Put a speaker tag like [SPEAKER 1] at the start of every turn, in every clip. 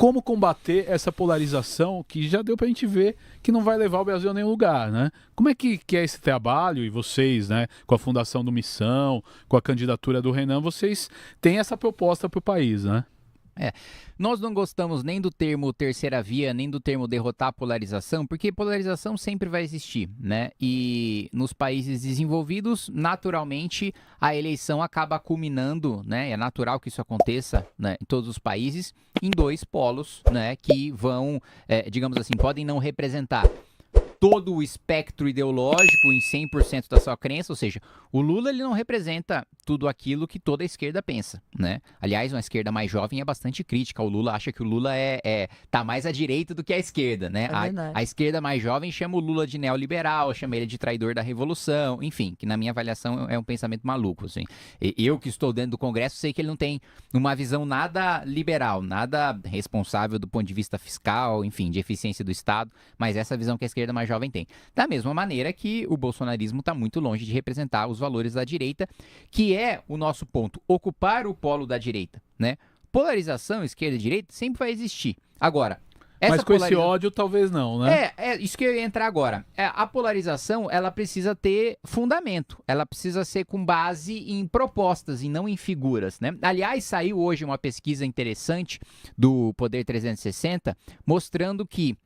[SPEAKER 1] como combater essa polarização que já deu pra gente ver que não vai levar o Brasil a nenhum lugar, né? Como é que é esse trabalho, e vocês, né, com a fundação do Missão, com a candidatura do Renan, vocês têm essa proposta pro país, né?
[SPEAKER 2] Nós não gostamos nem do termo terceira via, nem do termo derrotar a polarização, porque polarização sempre vai existir, né? E nos países desenvolvidos, naturalmente, a eleição acaba culminando, né? É natural que isso aconteça, né, em todos os países, em dois polos, né, que vão, digamos assim, podem não representar todo o espectro ideológico em 100% da sua crença, ou seja, o Lula ele não representa tudo aquilo que toda a esquerda pensa, né? Aliás, uma esquerda mais jovem é bastante crítica ao Lula, acha que o Lula tá mais à direita do que à esquerda, né? A esquerda mais jovem chama o Lula de neoliberal, chama ele de traidor da revolução, enfim, que na minha avaliação é um pensamento maluco, assim. Eu que estou dentro do Congresso sei que ele não tem uma visão nada liberal, nada responsável do ponto de vista fiscal, enfim, de eficiência do Estado, mas essa visão que a esquerda mais jovem tem. Da mesma maneira que o bolsonarismo está muito longe de representar os valores da direita, que é o nosso ponto, ocupar o polo da direita, né? Polarização esquerda e direita sempre vai existir. Agora,
[SPEAKER 1] mas com esse ódio talvez não, né?
[SPEAKER 2] É isso que eu ia entrar agora. A polarização, ela precisa ter fundamento, ela precisa ser com base em propostas e não em figuras, né? Aliás, saiu hoje uma pesquisa interessante do Poder 360, mostrando que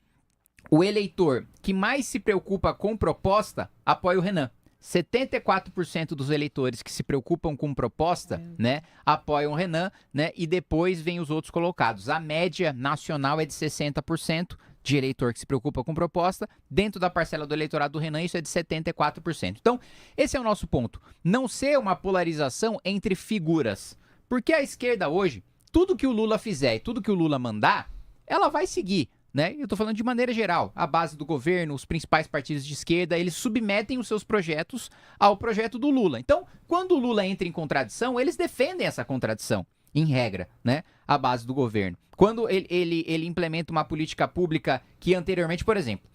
[SPEAKER 2] o eleitor que mais se preocupa com proposta apoia o Renan. 74% dos eleitores que se preocupam com proposta, né, apoiam o Renan, né, e depois vem os outros colocados. A média nacional é de 60% de eleitor que se preocupa com proposta. Dentro da parcela do eleitorado do Renan, isso é de 74%. Então, esse é o nosso ponto. Não ser uma polarização entre figuras. Porque a esquerda hoje, tudo que o Lula fizer e tudo que o Lula mandar, ela vai seguir. Né? Eu estou falando de maneira geral, a base do governo, os principais partidos de esquerda, eles submetem os seus projetos ao projeto do Lula. Então, quando o Lula entra em contradição, eles defendem essa contradição, em regra, né? A base do governo. Quando ele implementa uma política pública que anteriormente, por exemplo,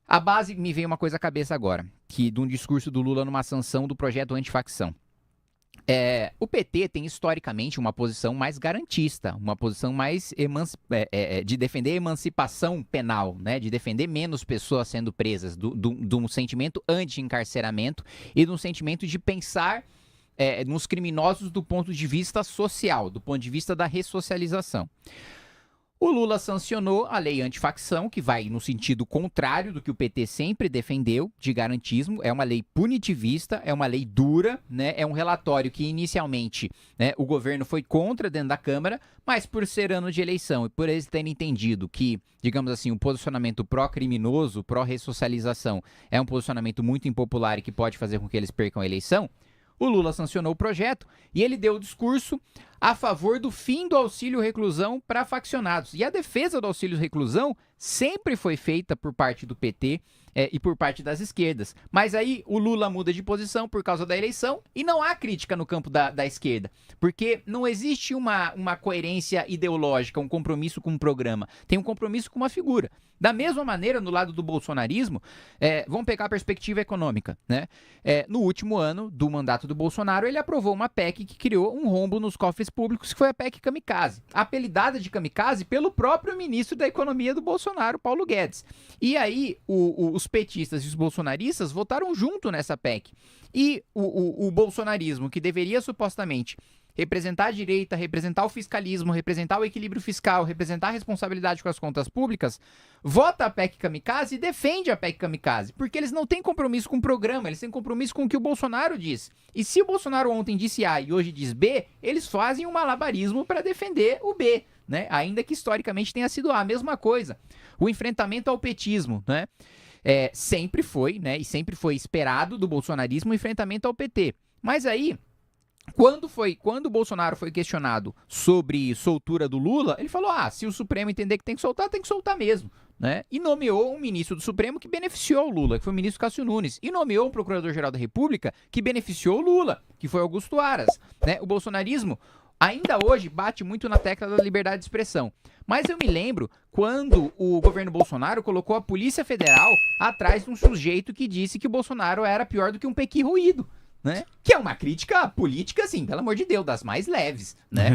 [SPEAKER 2] a base, me veio uma coisa à cabeça agora, que de um discurso do Lula numa sanção do projeto antifacção. O PT tem historicamente uma posição mais garantista, uma posição mais de defender a emancipação penal, né? De defender menos pessoas sendo presas, de um sentimento anti-encarceramento e de um sentimento de pensar nos criminosos do ponto de vista social, do ponto de vista da ressocialização. O Lula sancionou a lei antifacção, que vai no sentido contrário do que o PT sempre defendeu, de garantismo. É uma lei punitivista, é uma lei dura, né? É um relatório que inicialmente, né, o governo foi contra dentro da Câmara, mas por ser ano de eleição e por eles terem entendido que, digamos assim, o posicionamento pró-criminoso, pró-ressocialização é um posicionamento muito impopular e que pode fazer com que eles percam a eleição, o Lula sancionou o projeto e ele deu o discurso a favor do fim do auxílio reclusão para faccionados. E a defesa do auxílio reclusão sempre foi feita por parte do PT e por parte das esquerdas. Mas aí o Lula muda de posição por causa da eleição e não há crítica no campo da esquerda. Porque não existe uma coerência ideológica, um compromisso com um programa. Tem um compromisso com uma figura. Da mesma maneira, no lado do bolsonarismo, vamos pegar a perspectiva econômica, né? No último ano do mandato do Bolsonaro, ele aprovou uma PEC que criou um rombo nos cofres públicos, que foi a PEC Kamikaze. Apelidada de Kamikaze pelo próprio ministro da Economia do Bolsonaro, Paulo Guedes. E aí, os petistas e os bolsonaristas votaram junto nessa PEC. E o bolsonarismo, que deveria supostamente representar a direita, representar o fiscalismo, representar o equilíbrio fiscal, representar a responsabilidade com as contas públicas, vota a PEC Kamikaze e defende a PEC Kamikaze, porque eles não têm compromisso com o programa, eles têm compromisso com o que o Bolsonaro diz. E se o Bolsonaro ontem disse A e hoje diz B, eles fazem um malabarismo para defender o B, né? Ainda que historicamente tenha sido A, a mesma coisa. O enfrentamento ao petismo, né? Sempre foi, né? E sempre foi esperado do bolsonarismo o enfrentamento ao PT. Mas aí, quando o Bolsonaro foi questionado sobre soltura do Lula, ele falou, se o Supremo entender que tem que soltar mesmo, né? E nomeou um ministro do Supremo que beneficiou o Lula, que foi o ministro Cássio Nunes, e nomeou um procurador-geral da República que beneficiou o Lula, que foi Augusto Aras, né? O bolsonarismo ainda hoje bate muito na tecla da liberdade de expressão. Mas eu me lembro quando o governo Bolsonaro colocou a Polícia Federal atrás de um sujeito que disse que o Bolsonaro era pior do que um pequi ruído, né? Que é uma crítica política, assim, pelo amor de Deus, das mais leves, né?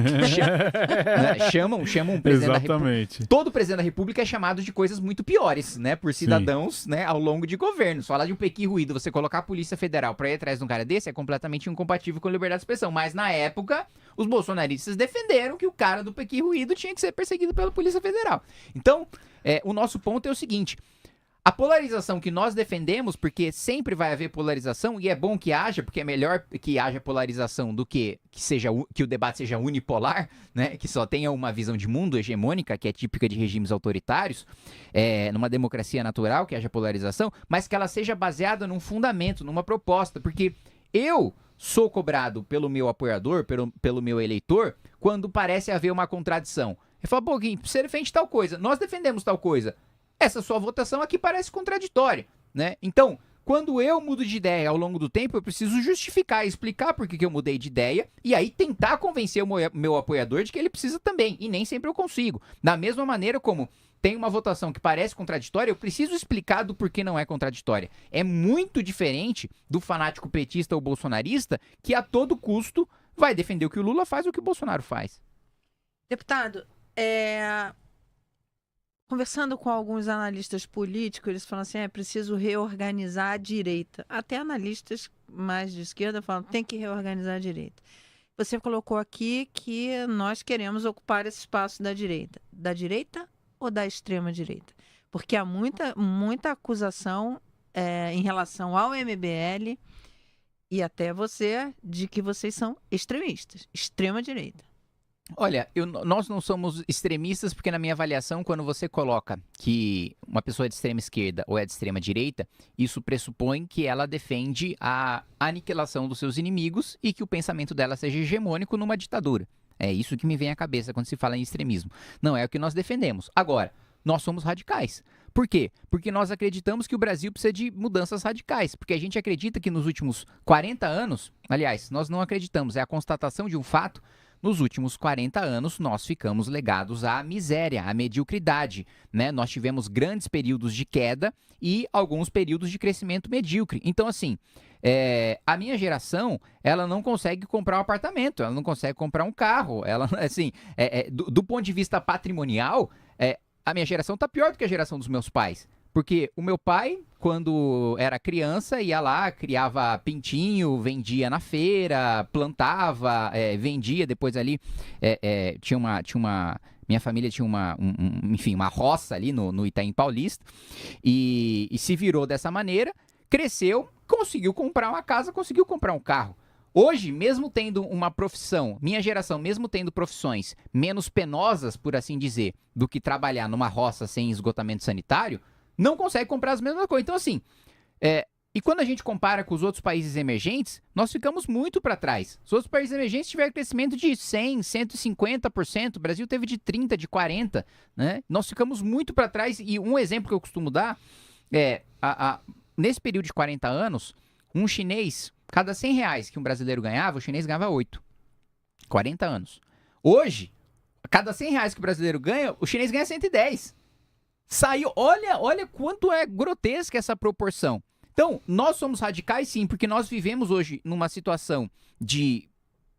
[SPEAKER 2] Chamam o presidente da República. Todo presidente da República é chamado de coisas muito piores, né? Por cidadãos, né? Ao longo de governos. Falar de um pequi ruído, você colocar a Polícia Federal pra ir atrás de um cara desse é completamente incompatível com a liberdade de expressão. Mas na época, os bolsonaristas defenderam que o cara do pequi ruído tinha que ser perseguido pela Polícia Federal. Então, o nosso ponto é o seguinte: a polarização que nós defendemos, porque sempre vai haver polarização, e é bom que haja, porque é melhor que haja polarização do que o debate seja unipolar, né? Que só tenha uma visão de mundo hegemônica, que é típica de regimes autoritários, numa democracia natural que haja polarização, mas que ela seja baseada num fundamento, numa proposta, porque eu sou cobrado pelo meu apoiador, pelo meu eleitor, quando parece haver uma contradição. Ele fala, pô, Gui, você defende tal coisa, nós defendemos tal coisa. Essa sua votação aqui parece contraditória, né? Então, quando eu mudo de ideia ao longo do tempo, eu preciso justificar, explicar por que eu mudei de ideia e aí tentar convencer o meu apoiador de que ele precisa também, e nem sempre eu consigo. Da mesma maneira como tem uma votação que parece contraditória, eu preciso explicar do porquê não é contraditória. É muito diferente do fanático petista ou bolsonarista que a todo custo vai defender o que o Lula faz ou o que o Bolsonaro faz.
[SPEAKER 3] Deputado, conversando com alguns analistas políticos, eles falam assim, é preciso reorganizar a direita. Até analistas mais de esquerda falam, tem que reorganizar a direita. Você colocou aqui que nós queremos ocupar esse espaço da direita. Da direita ou da extrema direita? Porque há muita acusação em relação ao MBL e até você de que vocês são extremistas, extrema direita.
[SPEAKER 2] Olha, nós não somos extremistas porque na minha avaliação, quando você coloca que uma pessoa é de extrema esquerda ou é de extrema direita, isso pressupõe que ela defende a aniquilação dos seus inimigos e que o pensamento dela seja hegemônico numa ditadura. É isso que me vem à cabeça quando se fala em extremismo. Não é o que nós defendemos. Agora, nós somos radicais. Por quê? Porque nós acreditamos que o Brasil precisa de mudanças radicais. Porque a gente acredita que nos últimos 40 anos, aliás, nós não acreditamos, é a constatação de um fato. Nos últimos 40 anos, nós ficamos legados à miséria, à mediocridade, né? Nós tivemos grandes períodos de queda e alguns períodos de crescimento medíocre. Então, assim, a minha geração, ela não consegue comprar um apartamento, ela não consegue comprar um carro. Ela, assim, do ponto de vista patrimonial, a minha geração está pior do que a geração dos meus pais. Porque o meu pai, quando era criança, ia lá, criava pintinho, vendia na feira, plantava, vendia, depois ali minha família tinha uma roça ali no Itaim Paulista e se virou dessa maneira, cresceu, conseguiu comprar uma casa, conseguiu comprar um carro. Hoje, mesmo tendo uma profissão, minha geração, mesmo tendo profissões menos penosas, por assim dizer, do que trabalhar numa roça sem esgotamento sanitário, não consegue comprar as mesmas coisas. Então, assim, e quando a gente compara com os outros países emergentes, nós ficamos muito para trás. Os outros países emergentes tiveram crescimento de 100%, 150%, o Brasil teve de 30%, de 40%, né? Nós ficamos muito para trás, e um exemplo que eu costumo dar nesse período de 40 anos, um chinês, cada 100 reais que um brasileiro ganhava, o chinês ganhava 8. 40 anos. Hoje, cada 100 reais que o brasileiro ganha, o chinês ganha 110. Saiu, olha quanto é grotesca essa proporção. Então, nós somos radicais sim, porque nós vivemos hoje numa situação de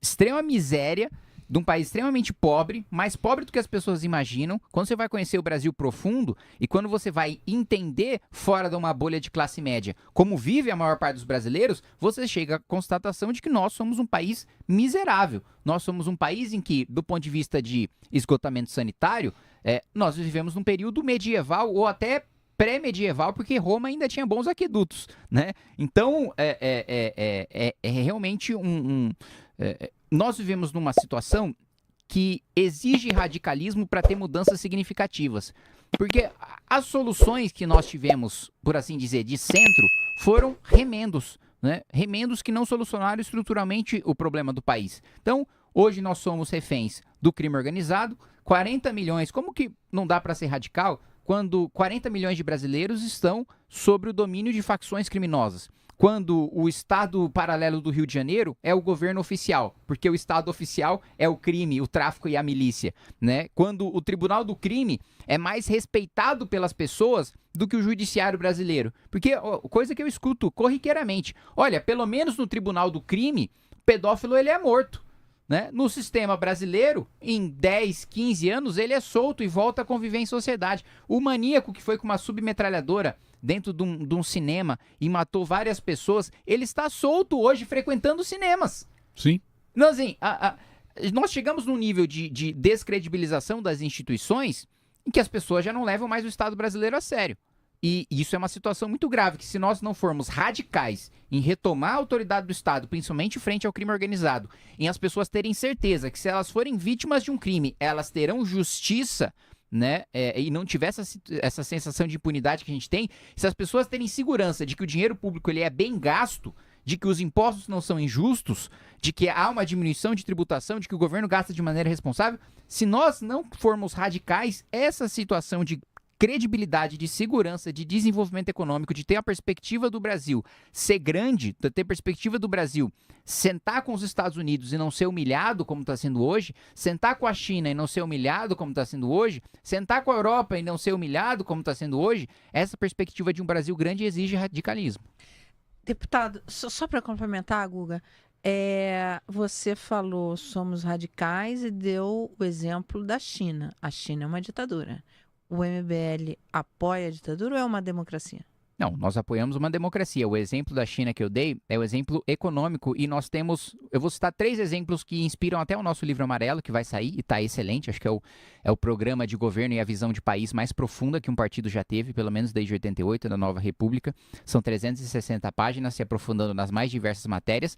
[SPEAKER 2] extrema miséria, de um país extremamente pobre, mais pobre do que as pessoas imaginam. Quando você vai conhecer o Brasil profundo e quando você vai entender fora de uma bolha de classe média como vive a maior parte dos brasileiros, você chega à constatação de que nós somos um país miserável. Nós somos um país em que, do ponto de vista de esgotamento sanitário, nós vivemos num período medieval ou até pré-medieval, porque Roma ainda tinha bons aquedutos, né? Então, realmente nós vivemos numa situação que exige radicalismo para ter mudanças significativas. Porque as soluções que nós tivemos, por assim dizer, de centro, foram remendos, né? Remendos que não solucionaram estruturalmente o problema do país. Então, hoje nós somos reféns do crime organizado, 40 milhões, como que não dá para ser radical quando 40 milhões de brasileiros estão sob o domínio de facções criminosas? quando o Estado paralelo do Rio de Janeiro é o governo oficial, porque o Estado oficial é o crime, o tráfico e a milícia, né? Quando o Tribunal do Crime é mais respeitado pelas pessoas do que o judiciário brasileiro. Porque, coisa que eu escuto corriqueiramente, olha, pelo menos no Tribunal do Crime, o pedófilo ele é morto. Né? No sistema brasileiro, em 10, 15 anos, ele é solto e volta a conviver em sociedade. O maníaco que foi com uma submetralhadora dentro de um cinema e matou várias pessoas, ele está solto hoje frequentando cinemas.
[SPEAKER 1] Sim.
[SPEAKER 2] Então, assim, nós chegamos num nível de descredibilização das instituições em que as pessoas já não levam mais o Estado brasileiro a sério. E isso é uma situação muito grave, que se nós não formos radicais em retomar a autoridade do Estado, principalmente frente ao crime organizado, em as pessoas terem certeza que se elas forem vítimas de um crime, elas terão justiça, né? E não tiver essa sensação de impunidade que a gente tem, se as pessoas terem segurança de que o dinheiro público ele é bem gasto, de que os impostos não são injustos, de que há uma diminuição de tributação, de que o governo gasta de maneira responsável, se nós não formos radicais, essa situação de credibilidade, de segurança, de desenvolvimento econômico, de ter a perspectiva do Brasil ser grande, de ter a perspectiva do Brasil sentar com os Estados Unidos e não ser humilhado como está sendo hoje, sentar com a China e não ser humilhado como está sendo hoje, sentar com a Europa e não ser humilhado como está sendo hoje, essa perspectiva de um Brasil grande exige radicalismo.
[SPEAKER 3] Deputado, só para complementar, Guga, você falou somos radicais e deu o exemplo da China. A China é uma ditadura. O MBL apoia a ditadura ou é uma democracia?
[SPEAKER 2] Não, nós apoiamos uma democracia. O exemplo da China que eu dei é o exemplo econômico e nós temos, eu vou citar 3 exemplos que inspiram até o nosso livro amarelo, que vai sair e está excelente. Acho que é o programa de governo e a visão de país mais profunda que um partido já teve, pelo menos desde 88, da Nova República. São 360 páginas, se aprofundando nas mais diversas matérias.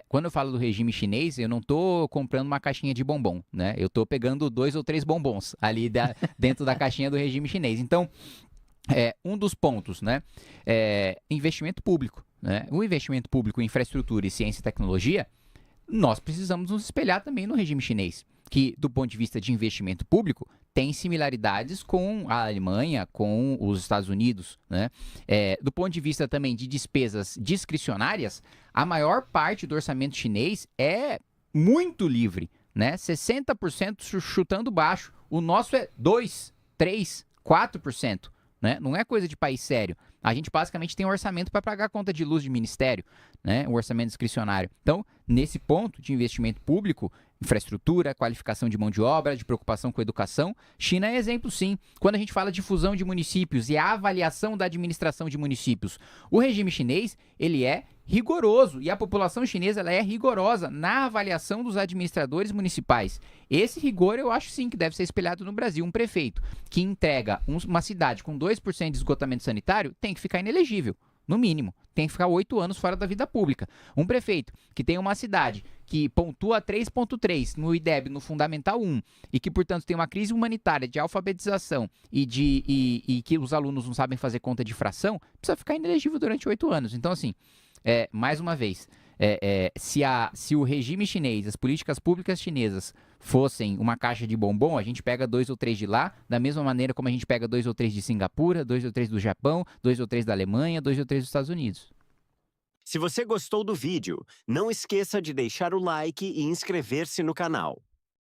[SPEAKER 2] Quando eu falo do regime chinês, eu não estou comprando uma caixinha de bombom, né? Eu estou pegando 2 ou 3 bombons ali dentro da caixinha do regime chinês. Então, um dos pontos, né? Investimento público, né? O investimento público em infraestrutura e ciência e tecnologia, nós precisamos nos espelhar também no regime chinês, que do ponto de vista de investimento público tem similaridades com a Alemanha, com os Estados Unidos, né? Do ponto de vista também de despesas discricionárias, a maior parte do orçamento chinês é muito livre, né? 60% chutando baixo. O nosso é 2, 3, 4%. Né? Não é coisa de país sério. A gente basicamente tem um orçamento para pagar a conta de luz de ministério, né? Um orçamento discricionário. Então, nesse ponto de investimento público, infraestrutura, qualificação de mão de obra, de preocupação com a educação, China é exemplo sim. Quando a gente fala de fusão de municípios e a avaliação da administração de municípios, o regime chinês, ele é rigoroso e a população chinesa ela é rigorosa na avaliação dos administradores municipais. Esse rigor eu acho sim que deve ser espelhado no Brasil. Um prefeito que entrega uma cidade com 2% de esgotamento sanitário tem que ficar inelegível, no mínimo. Tem que ficar 8 anos fora da vida pública. Um prefeito que tem uma cidade que pontua 3.3 no IDEB, no Fundamental 1, e que, portanto, tem uma crise humanitária de alfabetização e que os alunos não sabem fazer conta de fração, precisa ficar inelegível durante 8 anos. Então, assim, mais uma vez, se o regime chinês, as políticas públicas chinesas fossem uma caixa de bombom, a gente pega 2 ou 3 de lá, da mesma maneira como a gente pega 2 ou 3 de Singapura, 2 ou 3 do Japão, 2 ou 3 da Alemanha, 2 ou 3 dos Estados Unidos.
[SPEAKER 4] Se você gostou do vídeo, não esqueça de deixar o like e inscrever-se no canal.